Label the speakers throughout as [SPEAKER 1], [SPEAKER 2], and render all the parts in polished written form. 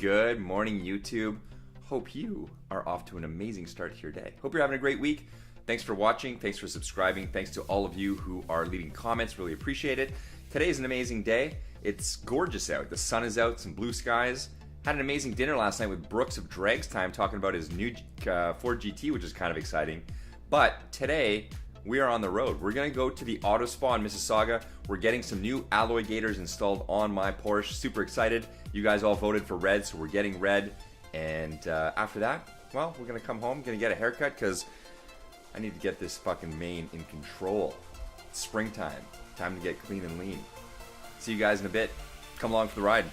[SPEAKER 1] Good morning, YouTube. Hope you are off to an amazing start to your day. Hope you're having a great week. Thanks for watching. Thanks for subscribing. Thanks to all of you who are leaving comments. Really appreciate it. Today is an amazing day. It's gorgeous out. The sun is out, some blue skies. Had an amazing dinner last night with Brooks of Drags Time talking about his new Ford GT, which is kind of exciting. But today, we are on the road. We're gonna go to the auto spa in Mississauga. We're getting some new Alloygators installed on my Porsche. Super excited. You guys all voted for red, so we're getting red. And after that, well, we're gonna come home, gonna get a haircut, because I need to get this fucking mane in control. It's springtime. Time to get clean and lean. See you guys in a bit. Come along for the ride.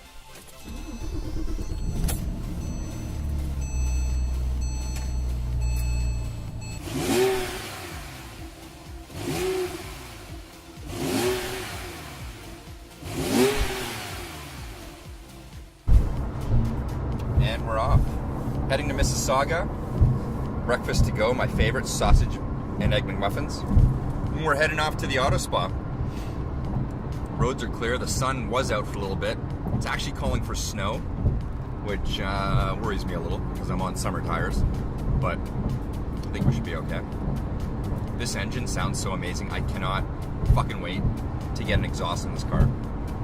[SPEAKER 1] And we're off. Heading to Mississauga. Breakfast to go, my favorite, sausage and egg McMuffins. And we're heading off to the auto spa. Roads are clear. The sun was out for a little bit. It's actually calling for snow, which worries me a little because I'm on summer tires, but I think we should be okay. This engine sounds so amazing. I cannot fucking wait to get an exhaust in this car.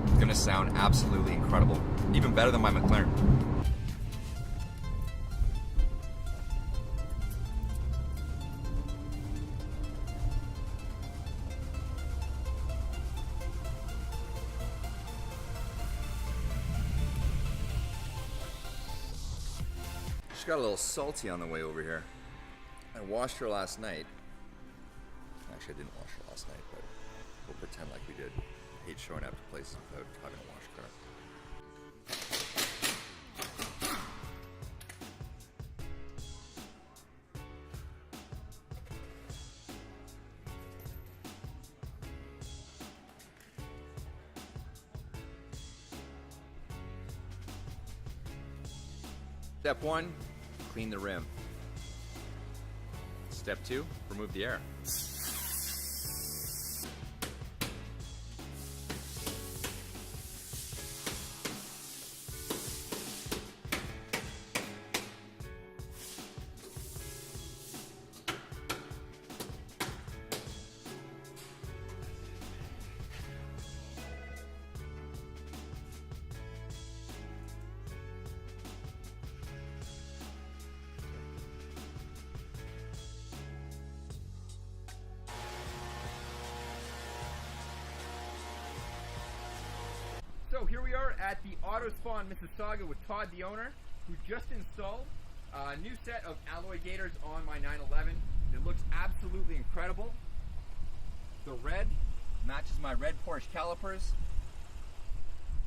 [SPEAKER 1] It's gonna sound absolutely incredible. Even better than my McLaren. She got a little salty on the way over here. I washed her last night. Actually, I didn't wash her last night, but we'll pretend like we did. I hate showing up to places without having a wash car. Step 1, clean the rim. Step 2, remove the air. So here we are at the auto spa in Mississauga with Todd, the owner, who just installed a new set of Alloygators on my 911. It looks absolutely incredible. The red matches my red Porsche calipers.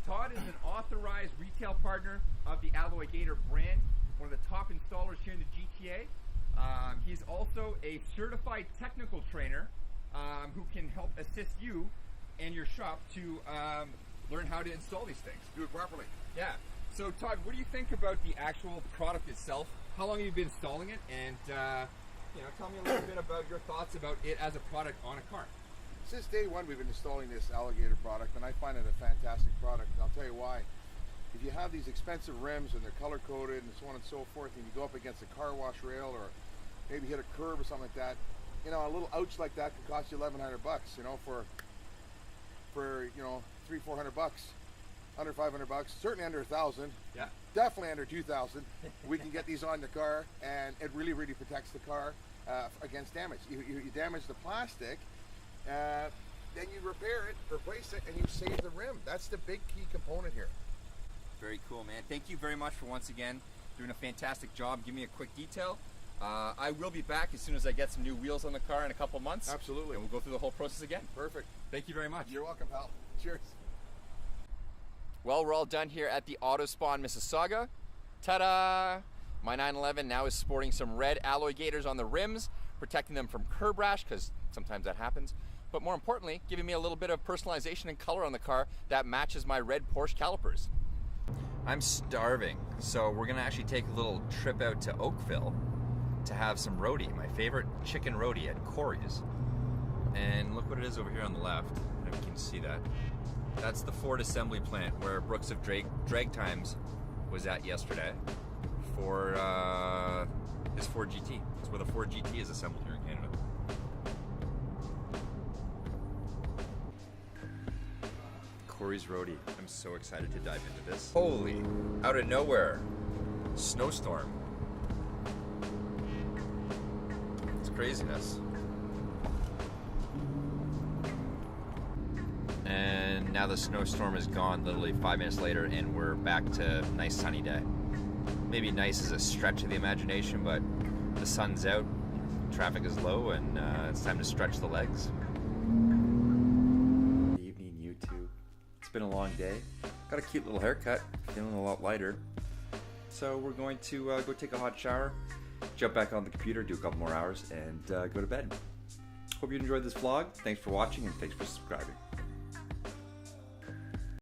[SPEAKER 1] Todd is an authorized retail partner of the Alloygator brand, one of the top installers here in the GTA. He's also a certified technical trainer who can help assist you and your shop to learn how to install these things.
[SPEAKER 2] Do it properly.
[SPEAKER 1] Yeah. So Todd, what do you think about the actual product itself? How long have you been installing it? And tell me a little bit about your thoughts about it as a product on a car.
[SPEAKER 2] Since day one, we've been installing this Alloygator product, and I find it a fantastic product. And I'll tell you why. If you have these expensive rims and they're color-coded and so on and so forth, and you go up against a car wash rail or maybe hit a curb or something like that, a little ouch like that could cost you $1,100 bucks, for $300-400 bucks, under $500 bucks, certainly under $1,000. Yeah, definitely under $2,000. We can get these on the car, and it really protects the car against damage. You damage the plastic, then you repair it, replace it, and you save the rim. That's the big key component here.
[SPEAKER 1] Very cool, man. Thank you very much for once again doing a fantastic job. Give me a quick detail. I will be back as soon as I get some new wheels on the car in a couple months.
[SPEAKER 2] Absolutely.
[SPEAKER 1] And we'll go through the whole process again.
[SPEAKER 2] Perfect.
[SPEAKER 1] Thank you very much.
[SPEAKER 2] You're welcome, pal. Cheers.
[SPEAKER 1] Well, we're all done here at the auto spa in Mississauga. Ta-da! My 911 now is sporting some red Alloygators on the rims, protecting them from curb rash, because sometimes that happens. But more importantly, giving me a little bit of personalization and color on the car that matches my red Porsche calipers. I'm starving, so we're gonna actually take a little trip out to Oakville to have some roadie, my favorite chicken roadie at Corey's. And look what it is over here on the left. I don't know if you can see that. That's the Ford assembly plant where Brooks of Drag Times was at yesterday for his Ford GT. It's where the Ford GT is assembled here in Canada. Corey's Roadie. I'm so excited to dive into this. Holy, out of nowhere, snowstorm. It's craziness. And now the snowstorm is gone literally 5 minutes later and we're back to nice sunny day. Maybe nice is a stretch of the imagination, but the sun's out, traffic is low, and it's time to stretch the legs. Good evening, YouTube. It's been a long day. Got a cute little haircut, feeling a lot lighter. So we're going to go take a hot shower, jump back on the computer, do a couple more hours, and go to bed. Hope you enjoyed this vlog. Thanks for watching and thanks for subscribing.